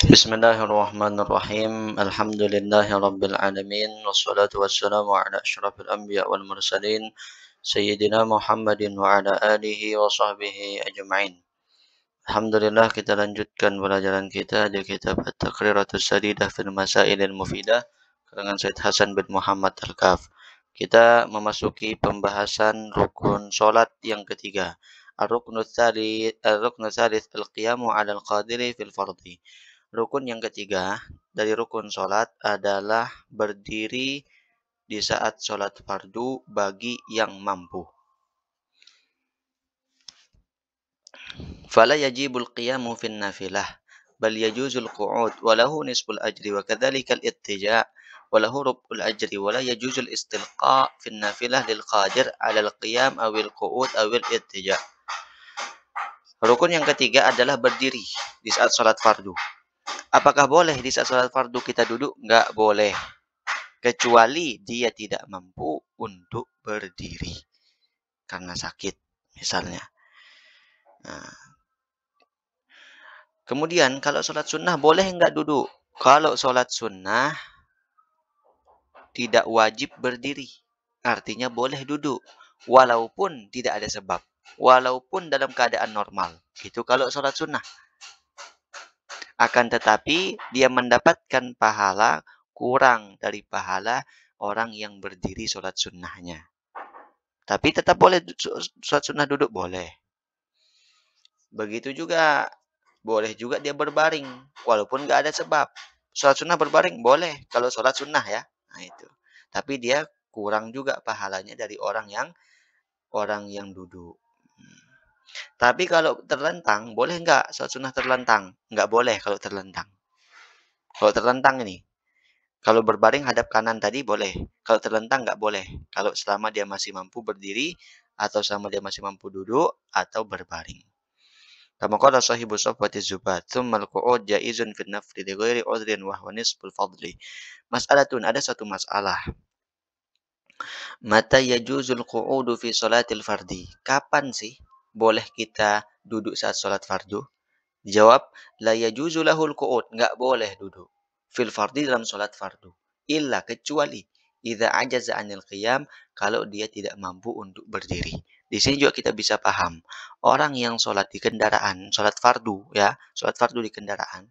Bismillahirrahmanirrahim. Alhamdulillahirabbil alamin wassalatu wassalamu ala asyrafil anbiya wal mursalin sayyidina Muhammadin wa ala alihi wa sahbihi ajma'in. Alhamdulillah kita lanjutkan pelajaran kita di kitab At-Taqriratus Sadidah fil Masailil Mufidah karangan Said Hasan bin Muhammad Al-Kaf. Kita memasuki pembahasan rukun salat yang ketiga. Ar-ruknus tsalits al-qiyamu 'alal qadiri fil fardhi. Rukun yang ketiga dari rukun sholat adalah berdiri di saat sholat fardu bagi yang mampu. Fala yajibul qiyamu fin nafilah bal yajuzul qu'ud walahu nisful ajri wa kadzalika al-ittija' walahu rubul ajri wala yajuzul istilqa fin nafilah lil qadir 'ala al-qiyam awil qu'ud awil ittija'. Rukun yang ketiga adalah berdiri di saat sholat fardu. Apakah boleh di saat sholat fardu kita duduk? Enggak boleh. Kecuali dia tidak mampu untuk berdiri. Karena sakit misalnya. Nah. Kemudian kalau sholat sunnah boleh enggak duduk? Kalau sholat sunnah tidak wajib berdiri. Artinya boleh duduk. Walaupun tidak ada sebab. Walaupun dalam keadaan normal. Itu kalau sholat sunnah. Akan tetapi dia mendapatkan pahala kurang dari pahala orang yang berdiri sholat sunnahnya. Tapi tetap boleh sholat sunnah duduk, boleh. Begitu juga, boleh juga dia berbaring, walaupun nggak ada sebab. Sholat sunnah berbaring, boleh, kalau sholat sunnah ya. Nah itu. Tapi dia kurang juga pahalanya dari orang yang duduk. Tapi kalau terlentang, boleh nggak sholat sunnah terlentang? Nggak boleh kalau terlentang. Kalau terlentang ini, kalau berbaring hadap kanan tadi boleh. Kalau terlentang nggak boleh. Kalau selama dia masih mampu berdiri, atau selama dia masih mampu duduk, atau berbaring. Kama qala sahibu safwati zubat, tsummal qu'ud jaizun fil nafli li ghairi udhrin wa huwa nisful fadli. Mas'alatun, ada satu masalah. Mata yajuzul qu'udu fi salatil fardi. Kapan sih boleh kita duduk saat salat fardu? Jawab, la yajuzu lahul qu'ud, enggak boleh duduk. Fil fardi dalam salat fardu. Illa kecuali idza ajaza 'anil qiyam, kalau dia tidak mampu untuk berdiri. Di sini juga kita bisa paham. Orang yang salat di kendaraan, salat fardu ya, salat fardu di kendaraan.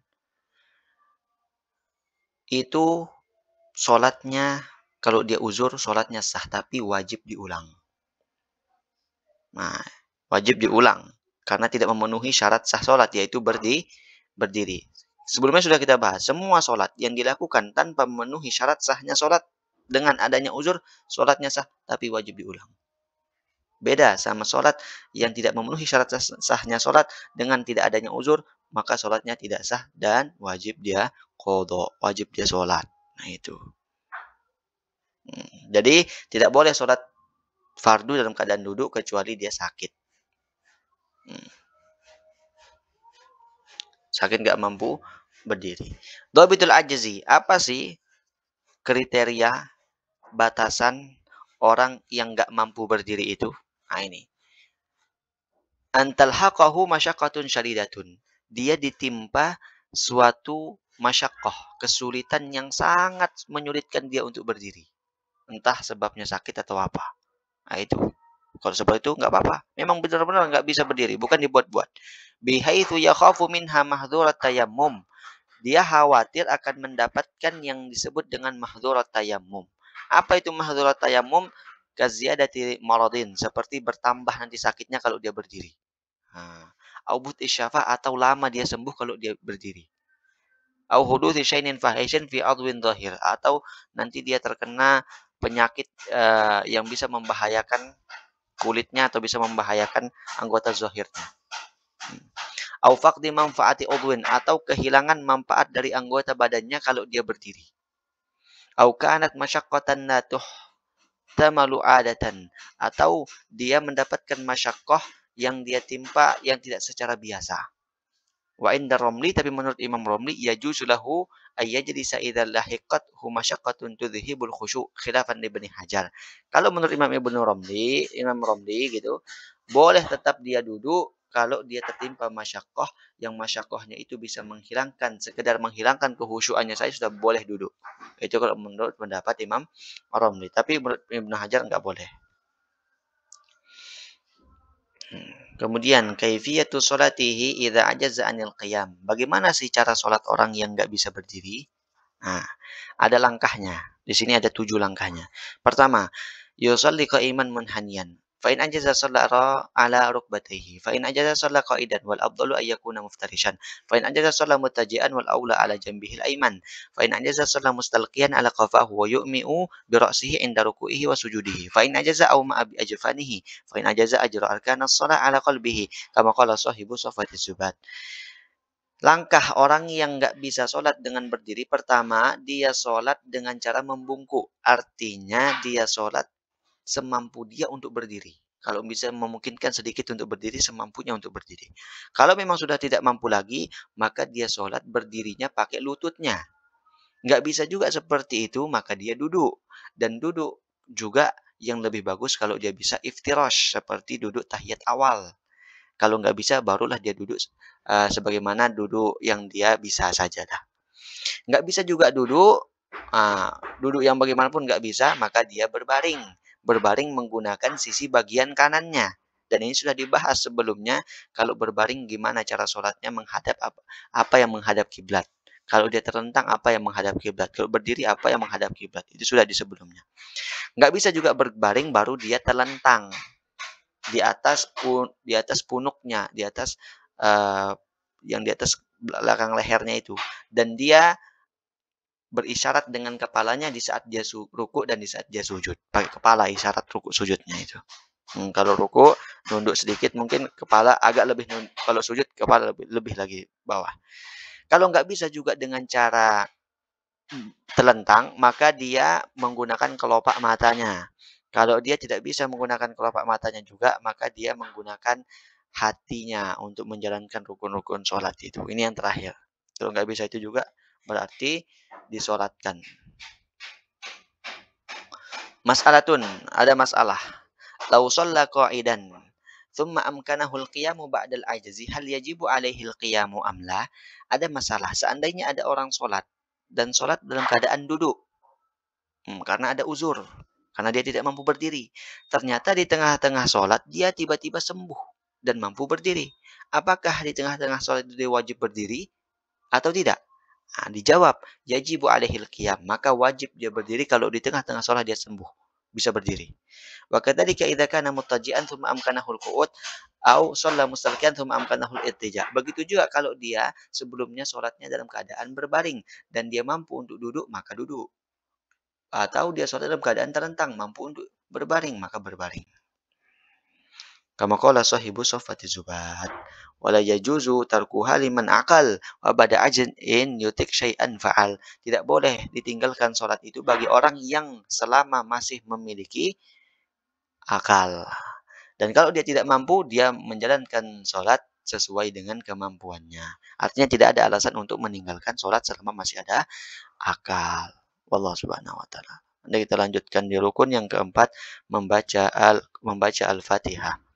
Itu salatnya kalau dia uzur salatnya sah tapi wajib diulang. Nah, wajib diulang karena tidak memenuhi syarat sah sholat, yaitu berdiri. Sebelumnya sudah kita bahas, semua sholat yang dilakukan tanpa memenuhi syarat sahnya sholat dengan adanya uzur, sholatnya sah, tapi wajib diulang. Beda sama sholat yang tidak memenuhi syarat sahnya sholat dengan tidak adanya uzur, maka sholatnya tidak sah dan wajib dia qadha, wajib dia sholat. Nah itu. Jadi tidak boleh sholat fardu dalam keadaan duduk kecuali dia sakit. Sakit nggak mampu berdiri. Dhabitul ajzi, apa sih kriteria batasan orang yang nggak mampu berdiri itu? Nah ini. Antalhaqahu masyaqqatun syadidatun. Dia ditimpa suatu masyaqqah, kesulitan yang sangat menyulitkan dia untuk berdiri. Entah sebabnya sakit atau apa. Nah itu. Kalau seperti itu nggak apa-apa. Memang benar-benar nggak bisa berdiri, bukan dibuat-buat. Bihaitsu yakhafu minha mahdzurat tayammum. Dia khawatir akan mendapatkan yang disebut dengan mahdzurat tayammum. Apa itu mahdzurat tayammum? Kaziyadati maradin, seperti bertambah nanti sakitnya kalau dia berdiri. Aubut isyafa, atau lama dia sembuh kalau dia berdiri. Au huduthi syai'in fahishin fi adwin dhahir, atau nanti dia terkena penyakit yang bisa membahayakan kulitnya atau bisa membahayakan anggota zahirnya. Au faqdi manfaati udwin, atau kehilangan manfaat dari anggota badannya kalau dia berdiri. Au kanat masyaqqatan la tuhtamalu adatan, atau dia mendapatkan masyaqqah yang dia timpa yang tidak secara biasa. Wa inda Romli, tapi menurut Imam Romli, yajuzu lahu ayyajlisa idza lahiqat hu masyaqqatun tudhibul khusyu' khilafan Ibnu Hajar. Kalau menurut Imam Romli gitu, boleh tetap dia duduk kalau dia tertimpa masyaqqah, yang masyaqqahnya itu bisa sekedar menghilangkan khusyuannya saja sudah boleh duduk. Itu kalau menurut pendapat Imam Romli. Tapi menurut Ibnu Hajar nggak boleh. Kemudian kaifiyatu sholatihi idza ajaza 'anil qiyam. Bagaimana sih cara sholat orang yang nggak bisa berdiri? Nah, ada langkahnya. Di sini ada 7 langkahnya. Pertama, yusalli qa'iman munhaniyan. Fa in ajaza shalla ala rukbatayhi. Fa in ajaza shalla qa'idan wal afdalu ay yakuna muftarishan. Fa in ajaza shalla muttaji'an wal aula ala janbihi al-ayman. Fa in ajaza shalla mustalqiyan ala qafahu wa yu'mi'u bi ra'sihi inda ruku'ihi wa sujudihi. Fa in ajaza aw ma'a bi ajfanihi. Fa in ajaza ajra arkana shalah ala qalbihi kama qala sahibu Safwati Zubat. Langkah orang yang nggak bisa sholat dengan berdiri, pertama, dia sholat dengan cara membungkuk. Artinya dia sholat semampu dia untuk berdiri. Kalau bisa memungkinkan sedikit untuk berdiri, semampunya untuk berdiri. Kalau memang sudah tidak mampu lagi, maka dia sholat berdirinya pakai lututnya. Nggak bisa juga seperti itu, maka dia duduk. Dan duduk juga yang lebih bagus kalau dia bisa iftirash, seperti duduk tahiyat awal. Kalau nggak bisa, barulah dia duduk sebagaimana duduk yang dia bisa saja dah. Nggak bisa juga duduk, duduk yang bagaimanapun nggak bisa, maka dia berbaring. Berbaring menggunakan sisi bagian kanannya. Dan ini sudah dibahas sebelumnya, kalau berbaring gimana cara sholatnya menghadap apa yang menghadap kiblat. Kalau dia terlentang, apa yang menghadap kiblat. Kalau berdiri, apa yang menghadap kiblat. Itu sudah di sebelumnya. Nggak bisa juga berbaring, baru dia terlentang di atas punuknya, di atas yang di atas belakang lehernya itu, dan dia berisyarat dengan kepalanya di saat dia ruku dan di saat dia sujud. Pakai kepala isyarat ruku sujudnya itu. Kalau ruku nunduk sedikit, mungkin kepala agak lebih kalau sujud kepala lebih lagi bawah. Kalau nggak bisa juga dengan cara terlentang, maka dia menggunakan kelopak matanya. Kalau dia tidak bisa menggunakan kelopak matanya juga, maka dia menggunakan hatinya untuk menjalankan rukun-rukun sholat itu. Ini yang terakhir. Kalau nggak bisa itu juga, berarti disolatkan. Mas'alatun, ada masalah. Lau shalla qa'idan, thumma amkanahul qiyamu ba'dal ajzi, hal yajibu alaihil qiyamu amla? Ada masalah, seandainya ada orang sholat, dan sholat dalam keadaan duduk. Karena ada uzur. Karena dia tidak mampu berdiri. Ternyata di tengah-tengah sholat, dia tiba-tiba sembuh dan mampu berdiri. Apakah di tengah-tengah sholat itu dia wajib berdiri atau tidak? Dijawab, yajibu alaihil qiyam. Maka wajib dia berdiri kalau di tengah-tengah sholat dia sembuh. Bisa berdiri. Wa kadzalika idza kana muttaji'an tsumma amkanahul qu'ud au shalla mustalqiyan tsumma amkanahul ittija'. Begitu juga kalau dia sebelumnya sholatnya dalam keadaan berbaring dan dia mampu untuk duduk, maka duduk. Atau dia sholat dalam keadaan terlentang, mampu untuk berbaring, maka berbaring. Kama qala sahibu Safwati Zubat, wala yajuzu tarkuha liman akal wa bada ajin in yutik syai'an fa'al. Tidak boleh ditinggalkan sholat itu bagi orang yang selama masih memiliki akal. Dan kalau dia tidak mampu, dia menjalankan sholat sesuai dengan kemampuannya. Artinya tidak ada alasan untuk meninggalkan sholat selama masih ada akal. Wallahu subhanahu wa ta'ala. Nanti kita lanjutkan di rukun yang keempat, membaca Al-Fatihah.